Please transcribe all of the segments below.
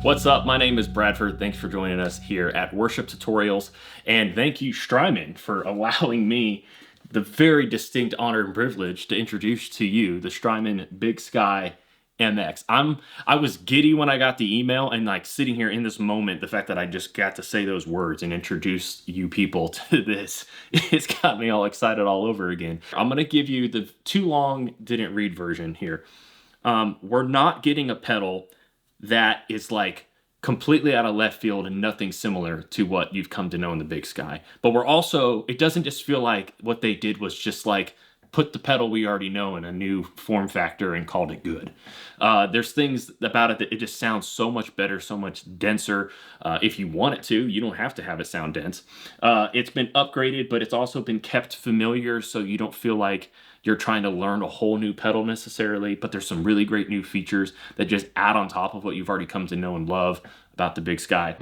What's up? My name is Bradford. Thanks for joining us here at Worship Tutorials. And thank you, Strymon, for allowing me the very distinct honor and privilege to introduce to you the Strymon BigSky MX. I was giddy when I got the email, and like sitting here in this moment, the fact that I just got to say those words and introduce you people to this, it's got me all excited all over again. I'm gonna give you the too long didn't read version here. We're not getting a pedal that is like completely out of left field and nothing similar to what you've come to know in the BigSky. But we're also, it doesn't just feel like what they did was just like put the pedal we already know in a new form factor and called it good. There's things about it that it just sounds so much better, so much denser. If you want it to, you don't have to have it sound dense. It's been upgraded, but it's also been kept familiar so you don't feel like you're trying to learn a whole new pedal necessarily, but there's some really great new features that just add on top of what you've already come to know and love about the BigSky.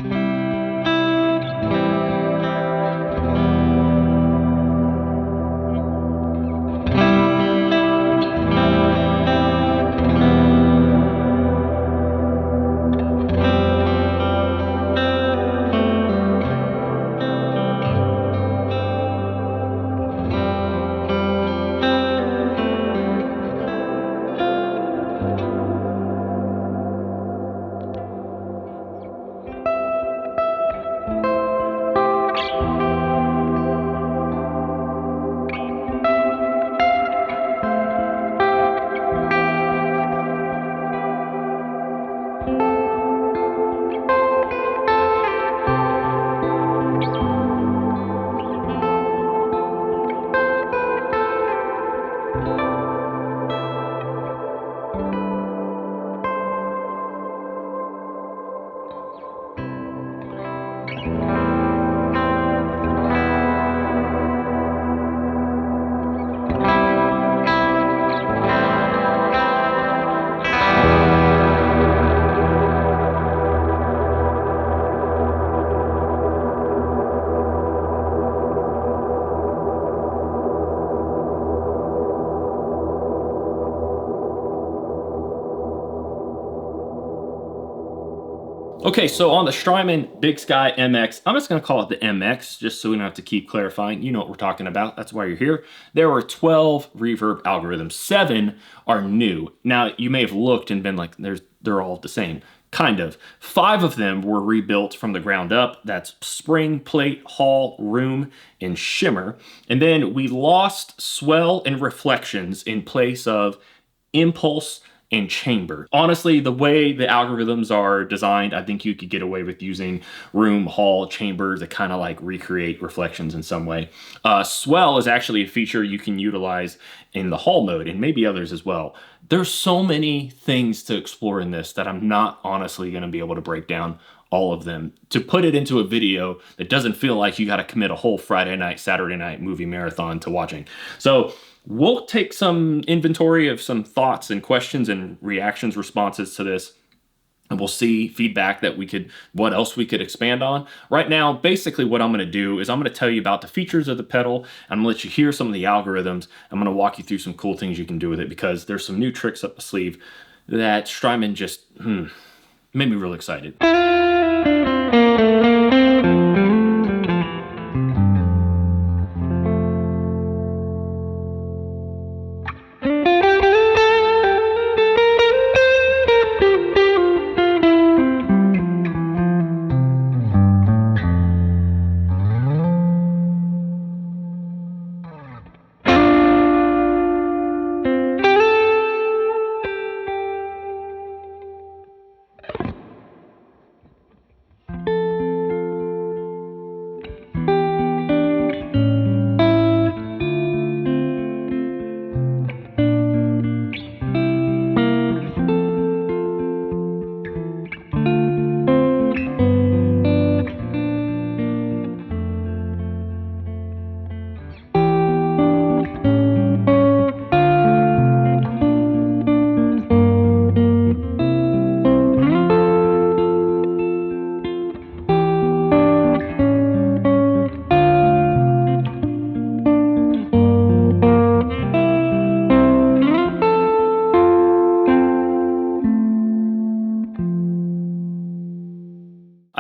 Okay, so on the Strymon BigSky MX, I'm just going to call it the MX, just so we don't have to keep clarifying. You know what we're talking about. That's why you're here. There were 12 reverb algorithms. 7 are new. Now, you may have looked and been like, they're all the same. Kind of. 5 of them were rebuilt from the ground up. That's Spring, Plate, Hall, Room, and Shimmer. And then we lost Swell and Reflections in place of Impulse and Chamber. Honestly, the way the algorithms are designed, I think you could get away with using Room, Hall, Chamber to kind of like recreate reflections in some way. Swell is actually a feature you can utilize in the Hall mode and maybe others as well. There's so many things to explore in this that I'm not honestly going to be able to break down all of them. To put it into a video that doesn't feel like you got to commit a whole Friday night, Saturday night movie marathon to watching. So we'll take some inventory of some thoughts and questions and reactions, responses to this, and we'll see feedback that what else we could expand on. Right now, basically what I'm going to do is I'm going to tell you about the features of the pedal. I'm going to let you hear some of the algorithms. I'm going to walk you through some cool things you can do with it because there's some new tricks up the sleeve that Strymon just made me really excited.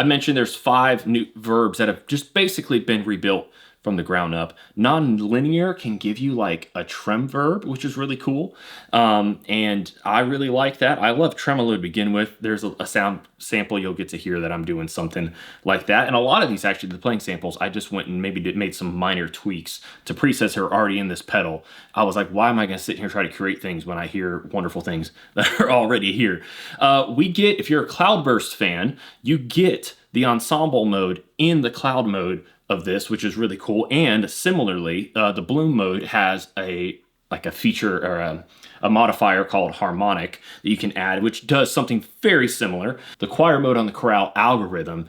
mentioned there's 5 new verbs that have just basically been rebuilt from the ground up. Non-linear can give you like a trem verb, which is really cool. And I really like that. I love tremolo to begin with. There's a sound sample you'll get to hear that I'm doing something like that. And a lot of these, actually, the playing samples, I just went and made some minor tweaks to presets that are already in this pedal. I was like, why am I going to sit here and try to create things when I hear wonderful things that are already here? If you're a Cloudburst fan, you get the ensemble mode in the cloud mode of this, which is really cool. And similarly, the Bloom mode has a feature or a modifier called Harmonic that you can add, which does something very similar. The choir mode on the Chorale algorithm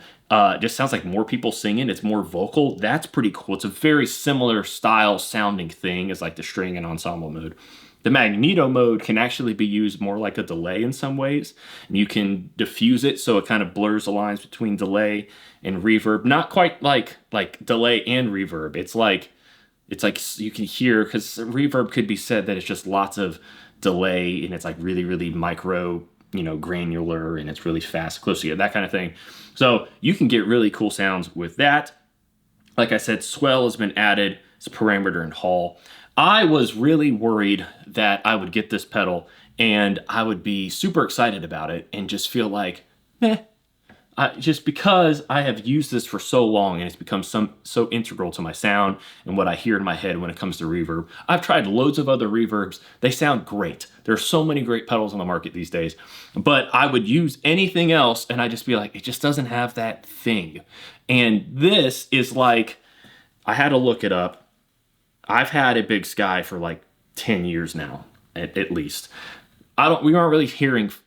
just sounds like more people singing. It's more vocal. That's pretty cool. It's a very similar style sounding thing as like the string and ensemble mode. The magneto mode can actually be used more like a delay in some ways, and you can diffuse it so it kind of blurs the lines between delay and reverb. Not quite like delay and reverb. It's like you can hear, because reverb could be said that it's just lots of delay and it's like really, really micro, granular, and it's really fast, close to you, that kind of thing. So you can get really cool sounds with that. Like I said, swell has been added as a parameter in Hall. I was really worried that I would get this pedal and I would be super excited about it and just feel like, just because I have used this for so long and it's become so integral to my sound and what I hear in my head when it comes to reverb. I've tried loads of other reverbs. They sound great. There are so many great pedals on the market these days, but I would use anything else and I'd just be like, it just doesn't have that thing. And this is like, I had to look it up. I've had a BigSky for like 10 years now, at least. We aren't really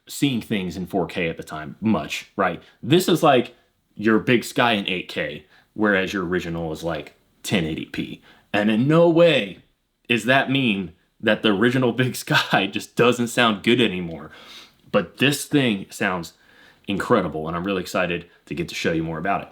seeing things in 4K at the time much, right? This is like your BigSky in 8K, whereas your original is like 1080p. And in no way does that mean that the original BigSky just doesn't sound good anymore. But this thing sounds incredible, and I'm really excited to get to show you more about it.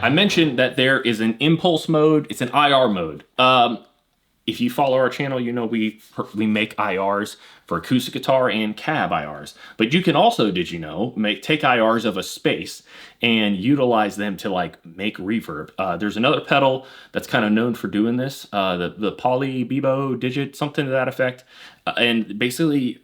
I mentioned that there is an impulse mode. It's an IR mode. If you follow our channel, you know we make IRs for acoustic guitar and cab IRs. But you can also, did you know, take IRs of a space and utilize them to like make reverb. There's another pedal that's kind of known for doing this, the Poly Bebo Digit, something to that effect. And basically,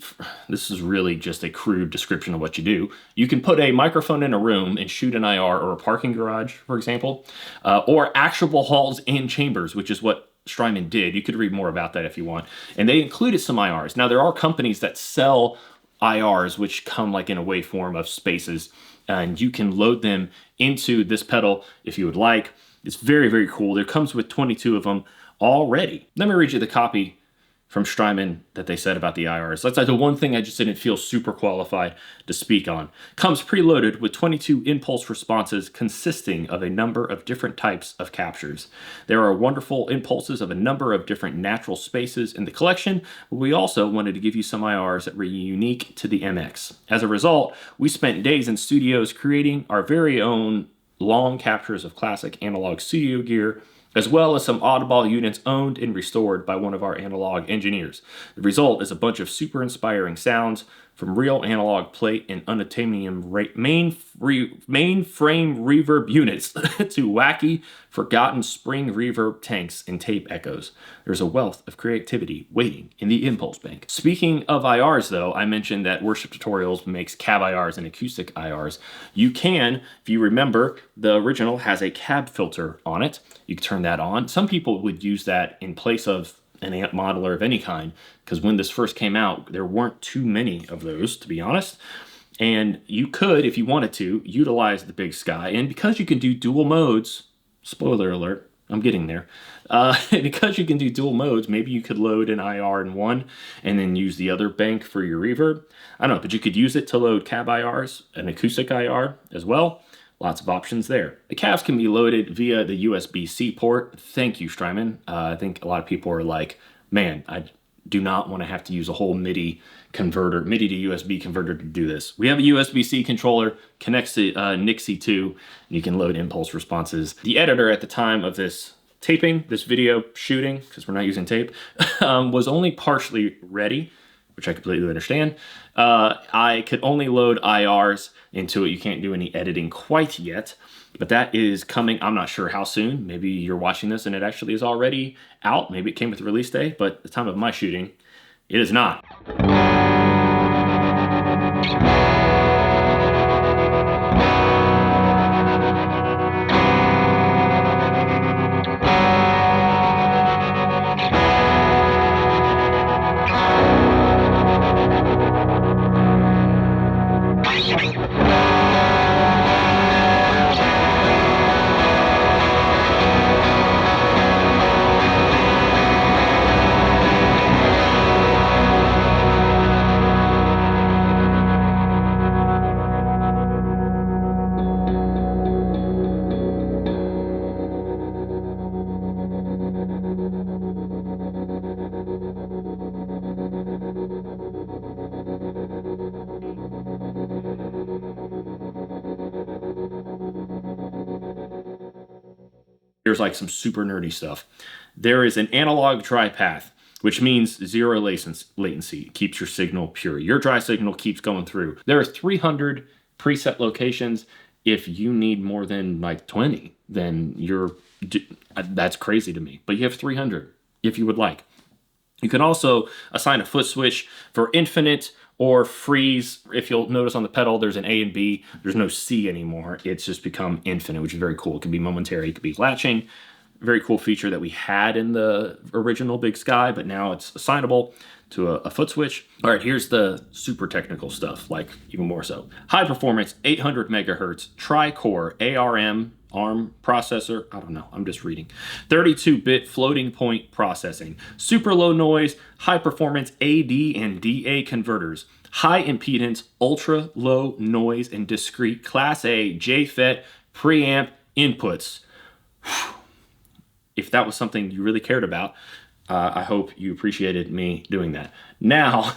this is really just a crude description of what you do. You can put a microphone in a room and shoot an IR, or a parking garage, for example, or actual halls and chambers, which is what Strymon did. You could read more about that if you want. And they included some IRs. Now, there are companies that sell IRs, which come like in a waveform of spaces, and you can load them into this pedal if you would like. It's very, very cool. There comes with 22 of them already. Let me read you the copy from Strymon that they said about the IRs. That's like the one thing I just didn't feel super qualified to speak on. Comes preloaded with 22 impulse responses consisting of a number of different types of captures. There are wonderful impulses of a number of different natural spaces in the collection, but we also wanted to give you some IRs that were unique to the MX. As a result, we spent days in studios creating our very own long captures of classic analog studio gear, as well as some oddball units owned and restored by one of our analog engineers. The result is a bunch of super inspiring sounds from real analog plate and unobtainium mainframe reverb units to wacky, forgotten spring reverb tanks and tape echoes. There's a wealth of creativity waiting in the impulse bank. Speaking of IRs, though, I mentioned that Worship Tutorials makes cab IRs and acoustic IRs. You can, if you remember, the original has a cab filter on it. You can turn that on. Some people would use that in place of an amp modeler of any kind, because when this first came out, there weren't too many of those, to be honest. And you could, if you wanted to, utilize the BigSky. And because you can do dual modes, spoiler alert, I'm getting there. Because you can do dual modes, maybe you could load an IR in one and then use the other bank for your reverb. I don't know, but you could use it to load cab IRs, an acoustic IR as well. Lots of options there. The cabs can be loaded via the USB-C port. Thank you, Strymon. I think a lot of people are like, man, I do not want to have to use a whole MIDI converter, MIDI to USB converter to do this. We have a USB-C controller, connects to Nixie 2, and you can load impulse responses. The editor at the time of this taping, this video shooting, because we're not using tape, was only partially ready, which I completely understand. I could only load IRs into it. You can't do any editing quite yet, but that is coming. I'm not sure how soon. Maybe you're watching this and it actually is already out. Maybe it came with the release day, but at the time of my shooting, it is not. Here's like some super nerdy stuff. There is an analog dry path, which means zero latency. It keeps your signal pure. Your dry signal keeps going through. There are 300 preset locations. If you need more than like 20, then that's crazy to me. But you have 300 if you would like. You can also assign a foot switch for infinite or freeze. If you'll notice on the pedal, there's an A and B. There's no C anymore. It's just become infinite, which is very cool. It can be momentary, it could be latching. Very cool feature that we had in the original BigSky, but now it's assignable to a foot switch. All right, here's the super technical stuff, like even more so. High performance, 800 megahertz, tri-core ARM processor. I don't know, I'm just reading. 32-bit floating point processing, super low noise, high performance AD and DA converters, high impedance, ultra low noise, and discrete Class A JFET preamp inputs. If that was something you really cared about, I hope you appreciated me doing that. Now,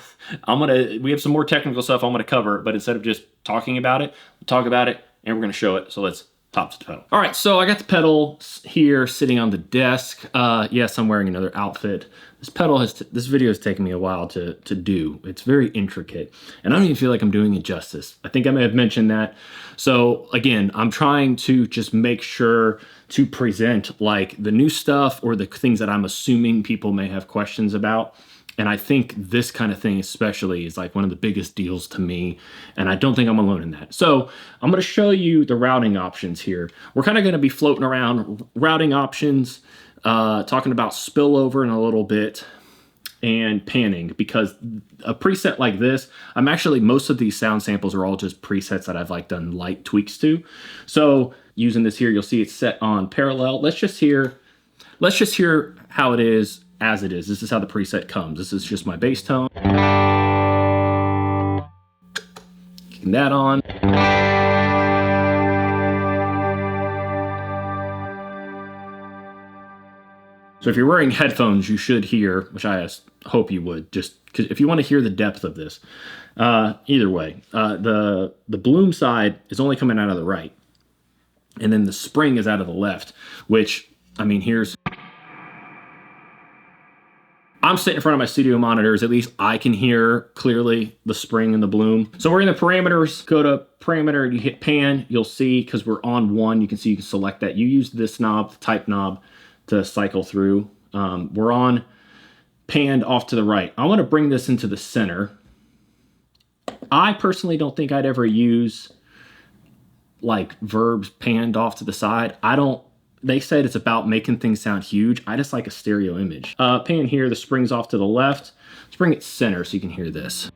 we have some more technical stuff I'm gonna cover, but instead of just talking about it, we'll talk about it and we're gonna show it. So let's top to the pedal. All right, so I got the pedal here sitting on the desk. Yes, I'm wearing another outfit. This video has taken me a while to do. It's very intricate, and I don't even feel like I'm doing it justice. I think I may have mentioned that. So again, I'm trying to just make sure to present like the new stuff or the things that I'm assuming people may have questions about. And I think this kind of thing especially is like one of the biggest deals to me. And I don't think I'm alone in that. So I'm going to show you the routing options here. We're kind of going to be floating around routing options, talking about spillover in a little bit, and panning, because a preset like this, most of these sound samples are all just presets that I've like done light tweaks to. So using this here, you'll see it's set on parallel. Let's just hear how it is as it is. This is how the preset comes. This is just my bass tone. Kicking that on. So if you're wearing headphones, you should hear, which I hope you would, just because if you want to hear the depth of this. Either way, the Bloom side is only coming out of the right, and then the spring is out of the left, which, I mean, I'm sitting in front of my studio monitors. At least I can hear clearly the spring and the bloom. So we're in the parameters. Go to parameter and you hit pan. You'll see, because we're on 1, you can see you can select that. You use this knob, the type knob, to cycle through. We're on panned off to the right. I want to bring this into the center. I personally don't think I'd ever use like verbs panned off to the side. They said it's about making things sound huge. I just like a stereo image. Pan here, the spring's off to the left. Let's bring it center so you can hear this.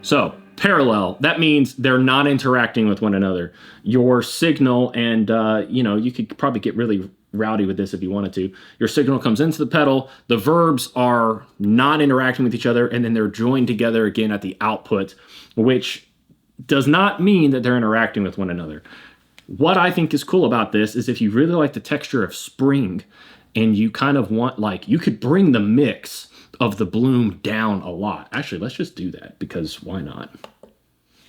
So parallel, that means they're not interacting with one another. Your signal, and you could probably get really rowdy with this if you wanted to. Your signal comes into the pedal, the verbs are not interacting with each other, and then they're joined together again at the output, which does not mean that they're interacting with one another. What I think is cool about this is if you really like the texture of spring and you kind of want, you could bring the mix of the bloom down a lot. Actually, let's just do that, because why not?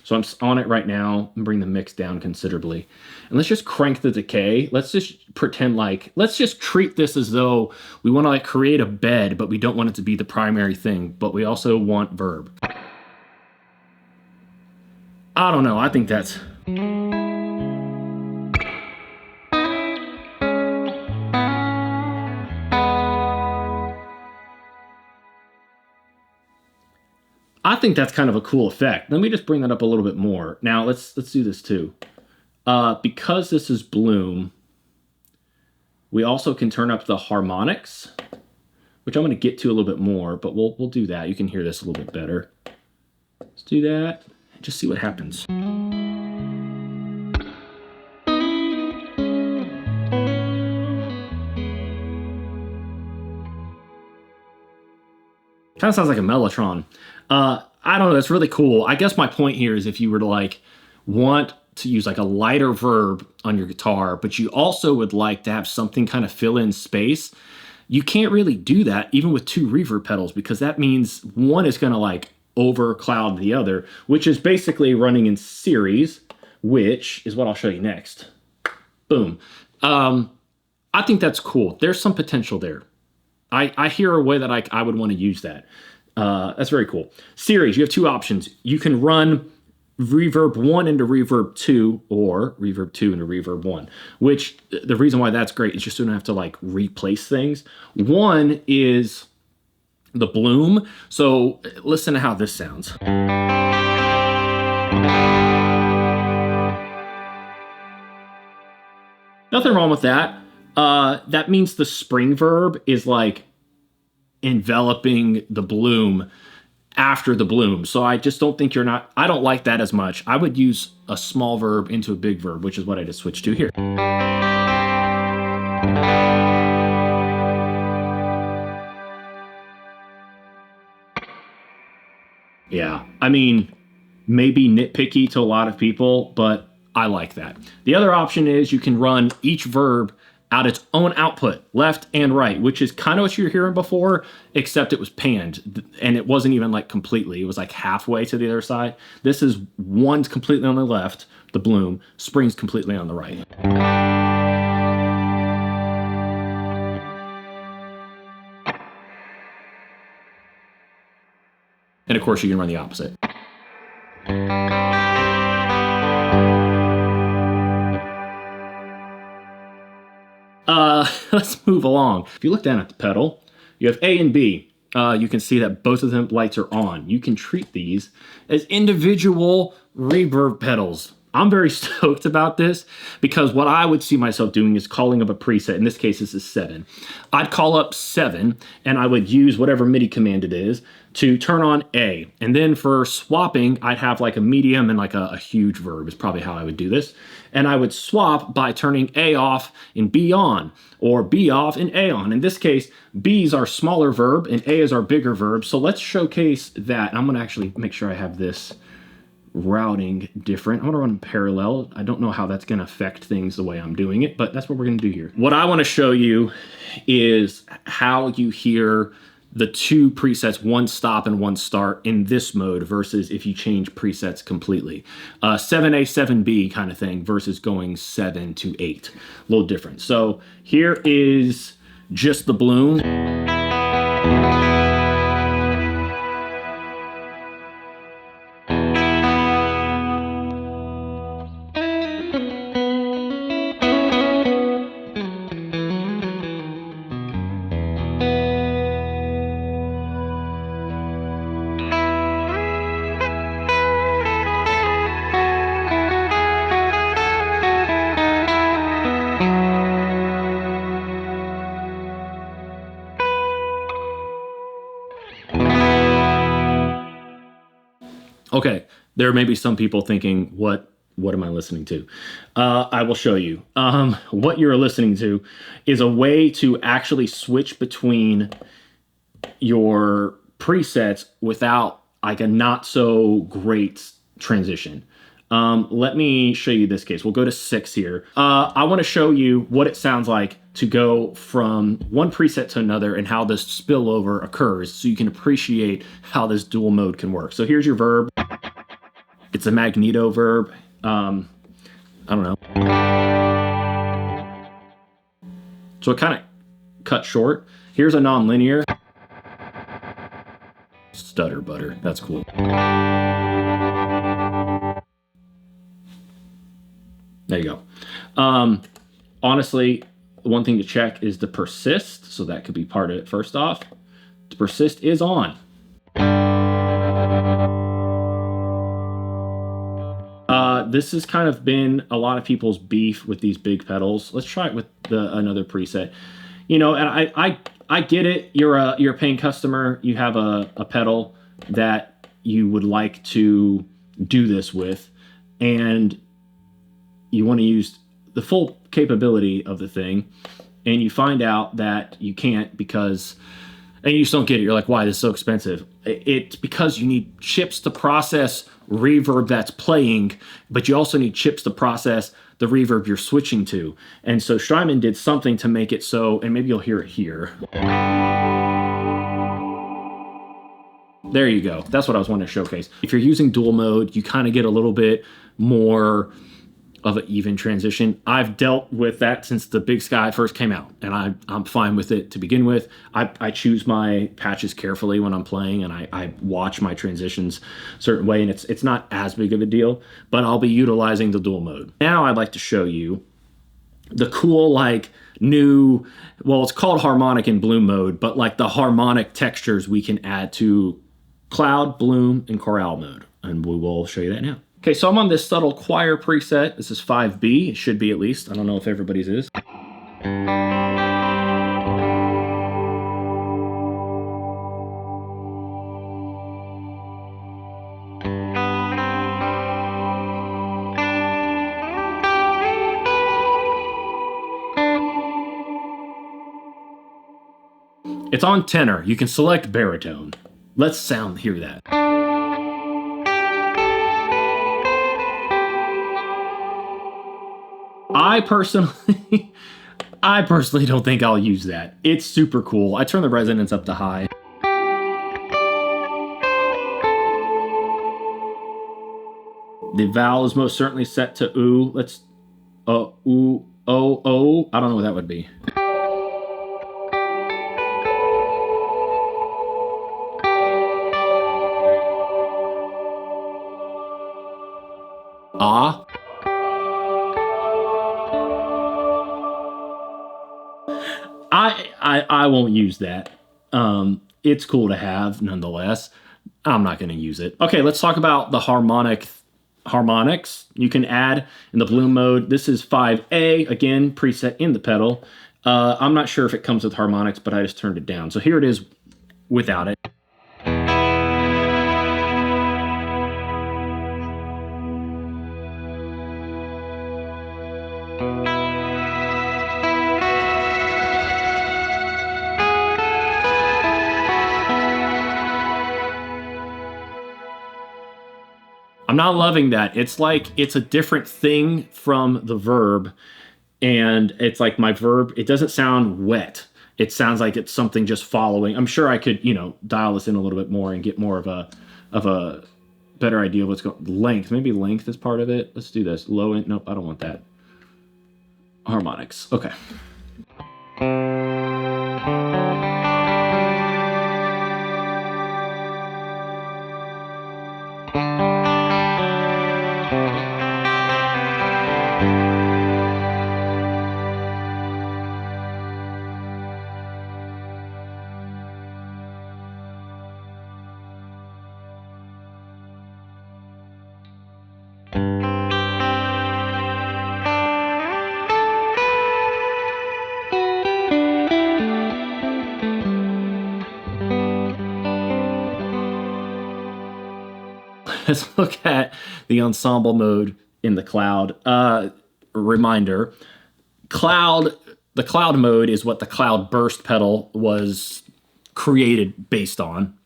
So I'm on it right now and bring the mix down considerably. And let's just crank the decay. Let's just pretend let's just treat this as though we want to create a bed, but we don't want it to be the primary thing, but we also want verb. I don't know, I think that's... I think that's kind of a cool effect. Let me just bring that up a little bit more. Now let's do this too. Because this is bloom, we also can turn up the harmonics, which I'm going to get to a little bit more, but we'll do that. You can hear this a little bit better. Let's do that. Just see what happens. Kind of sounds like a mellotron. I don't know, that's really cool. I guess my point here is if you were to want to use a lighter verb on your guitar, but you also would like to have something kind of fill in space, you can't really do that even with 2 reverb pedals, because that means one is going to overcloud the other, which is basically running in series, which is what I'll show you next. Boom. I think that's cool. There's some potential there. I hear a way that I would want to use that. That's very cool. Series, you have 2 options. You can run reverb 1 into reverb 2, or reverb 2 into reverb 1, which the reason why that's great is just so you don't have to replace things. One is the bloom. So listen to how this sounds. Nothing wrong with that. That means the spring verb is enveloping the bloom after the bloom. So I just don't think I don't like that as much. I would use a small verb into a big verb, which is what I just switched to here. Yeah, I mean, maybe nitpicky to a lot of people, but I like that. The other option is you can run each verb out its own output, left and right, which is kind of what you were hearing before, except it was panned, and it wasn't even completely. It was halfway to the other side. This is one's completely on the left, the bloom, spring's completely on the right. And of course you can run the opposite. Let's move along. If you look down at the pedal, you have A and B. You can see that both of them lights are on. You can treat these as individual reverb pedals. I'm very stoked about this because what I would see myself doing is calling up a preset. In this case, this is 7. I'd call up 7 and I would use whatever MIDI command it is to turn on A. And then for swapping, I'd have a medium and a huge verb is probably how I would do this. And I would swap by turning A off and B on, or B off and A on. In this case, B is our smaller verb and A is our bigger verb. So let's showcase that. And I'm gonna actually make sure I have this routing different. I want to run parallel. I don't know how that's going to affect things the way I'm doing it, but that's what we're going to do here. What I want to show you is how you hear the two presets, one stop and one start in this mode versus if you change presets completely. 7A, 7B kind of thing versus going 7 to 8. A little different. So here is just the bloom. Okay, there may be some people thinking, what am I listening to? I will show you. What you're listening to is a way to actually switch between your presets without like a not so great transition. Let me show you this case. We'll go to 6 here. I want to show you what it sounds like to go from one preset to another and how this spillover occurs so you can appreciate how this dual mode can work. So here's your verb. It's a magneto verb. I don't know. So it kind of cut short. Here's a non-linear. Stutter Butr. That's cool. There you go. Honestly, one thing to check is the persist. So that could be part of it first off. The persist is on. This has kind of been a lot of people's beef with these big pedals. Let's try it with another preset. You know, and I get it. You're a paying customer. You have a pedal that you would like to do this with, and you want to use the full capability of the thing, and you find out that you can't because, and you just don't get it. You're like, why? This is so expensive. It's because you need chips to process reverb that's playing, but you also need chips to process the reverb you're switching to. And so Strymon did something to make it so, and maybe you'll hear it here. There you go. That's what I was wanting to showcase. If you're using dual mode, you kind of get a little bit more of an even transition. I've dealt with that since the BigSky first came out, and I'm fine with it to begin with. I choose my patches carefully when I'm playing, and I watch my transitions a certain way, and it's not as big of a deal, but I'll be utilizing the dual mode. Now I'd like to show you the cool, like, new, well, it's called Harmonic and Bloom mode, but like the harmonic textures we can add to Cloud, Bloom, and Chorale mode, and we will show you that now. Okay, so I'm on this subtle choir preset. This is 5B. It should be at least. I don't know if everybody's is. It's on tenor. You can select baritone. Let's hear that. I personally don't think I'll use that. It's super cool. I turn the resonance up to high. The vowel is most certainly set to oo. Let's oo, o, o. I don't know what that would be. Ah. I won't use that. It's cool to have nonetheless. I'm not going to use it. Okay, let's talk about the harmonics you can add in the Bloom mode. This is 5A, again, preset in the pedal. I'm not sure if it comes with harmonics, but I just turned it down. So here it is without it. I'm not loving that. It's like, it's a different thing from the verb, and it's like my verb, it doesn't sound wet. it sounds like it's something just following. I'm sure I could, you know, dial this in a little bit more and get more of a better idea of what's going. Length, maybe length is part of it. Let's do this. Low end. Nope, I don't want that. Harmonics. Okay. Let's look at the ensemble mode in the cloud. Reminder, the cloud mode is what the cloud burst pedal was created based on.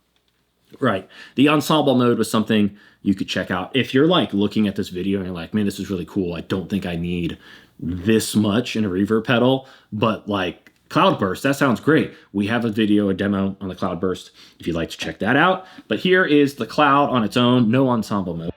Right. The ensemble mode was something you could check out. If you're like looking at this video and you're like, man, this is really cool. I don't think I need this much in a reverb pedal, but like Cloudburst, that sounds great. We have a video, a demo on the Cloudburst if you'd like to check that out. But here is the cloud on its own, no ensemble mode.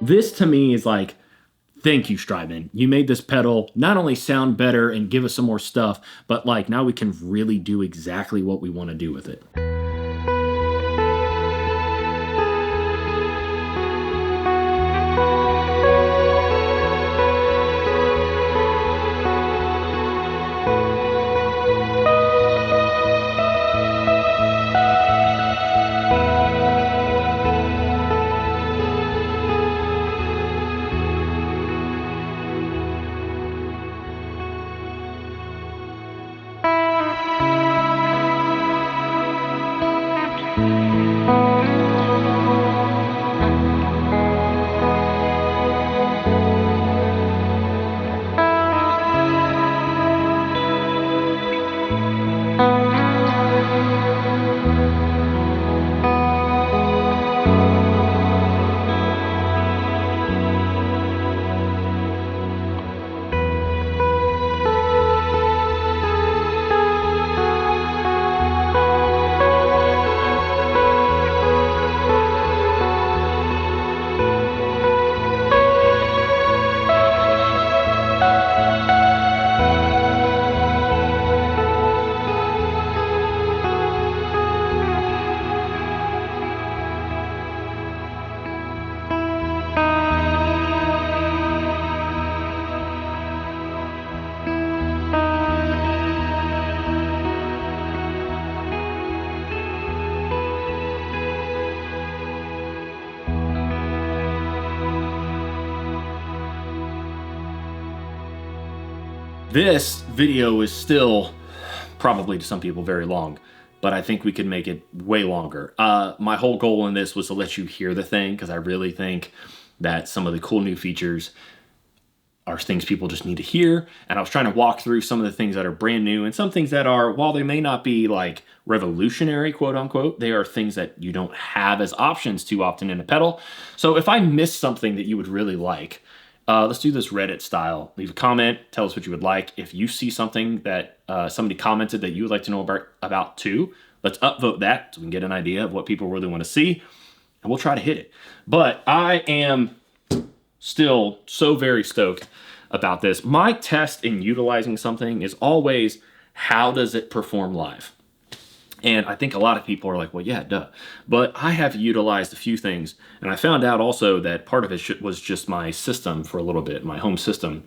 This to me is like, thank you, Strymon. You made this pedal not only sound better and give us some more stuff, but like now we can really do exactly what we want to do with it. This video is still probably to some people very long, but I think we could make it way longer. My whole goal in this was to let you hear the thing because I really think that some of the cool new features are things people just need to hear. And I was trying to walk through some of the things that are brand new and some things that are, while they may not be like revolutionary, quote unquote, they are things that you don't have as options too often in a pedal. So if I missed something that you would really like, let's do this Reddit style. Leave a comment, tell us what you would like. If you see something that somebody commented that you would like to know about too, let's upvote that so we can get an idea of what people really want to see, and we'll try to hit it. But I am still so very stoked about this. My test in utilizing something is always, how does it perform live? And I think a lot of people are like, well, yeah, duh. But I have utilized a few things. And I found out also that part of it was just my system for a little bit, my home system.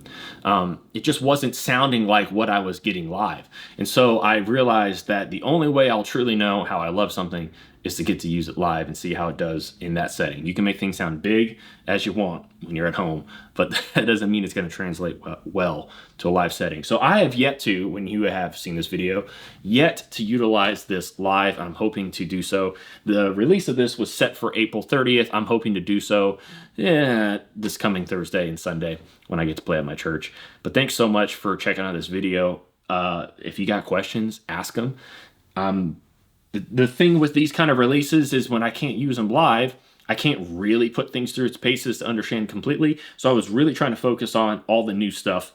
It just wasn't sounding like what I was getting live. And so I realized that the only way I'll truly know how I love something is to get to use it live and see how it does in that setting. You can make things sound big as you want when you're at home, but that doesn't mean it's going to translate well to a live setting. So I have yet to, when you have seen this video, yet to utilize this live. I'm hoping to do so. The release of this was set for April 30th. I'm hoping to do so this coming Thursday and Sunday when I get to play at my church. But thanks so much for checking out this video. If you got questions, ask them. The thing with these kind of releases is when I can't use them live, I can't really put things through its paces to understand completely. So I was really trying to focus on all the new stuff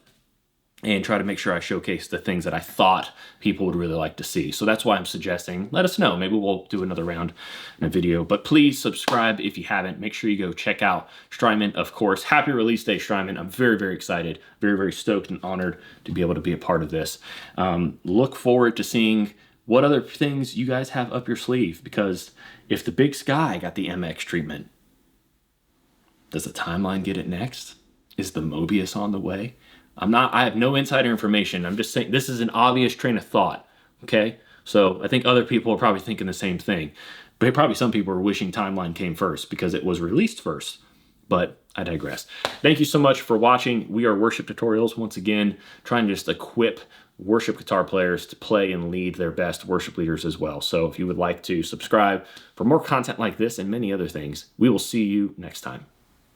and try to make sure I showcase the things that I thought people would really like to see. So that's why I'm suggesting, let us know. Maybe we'll do another round in a video. But please subscribe if you haven't. Make sure you go check out Strymon, of course. Happy release day, Strymon. I'm very, very excited. Very, very stoked and honored to be able to be a part of this. Look forward to seeing what other things you guys have up your sleeve, because if the BigSky got the MX treatment, does the Timeline get it next? Is the Mobius on the way? I have no insider information. I'm just saying this is an obvious train of thought, okay? So I think other people are probably thinking the same thing. But probably some people are wishing Timeline came first because it was released first. But I digress. Thank you so much for watching. We are Worship Tutorials, once again, trying to just equip worship guitar players to play and lead their best worship leaders as well. So if you would like to subscribe for more content like this and many other things, we will see you next time.